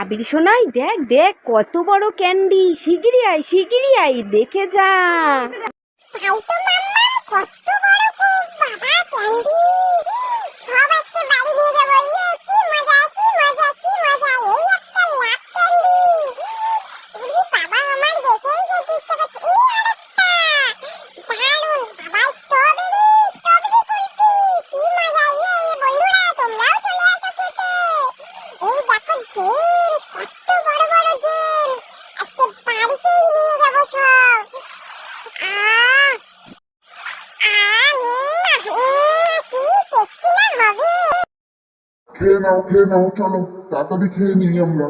বাবির সোনাই দেখ দেখ কত বড় ক্যান্ডি, শিগগিরই আয় দেখে যা। তাই তো মাম্মা, কত বড় খুব বাবা ক্যান্ডি। সব আজকে বাড়ি নিয়ে যাব। ইয়ে কি মজা কি মজা কি মজা, এই একটা লাভ ক্যান্ডি। ওরে বাবা, আমার দেখেই যেতে ইচ্ছে করছে। এই আরেকটা দারুণ বাবা, স্ট্রবেরি স্ট্রবেরি কুলফি, কি মজা। ইয়ে বন্ধুরা, তোমরাও চলে আসো খেতে। এই দেখো জেমস, কত বড় বড় জেমস, আজকে বাড়িতেই নিয়ে যাব সব। আহ খেয়ে নাও চলো তাড়াতাড়ি খেয়ে নিই আমরা।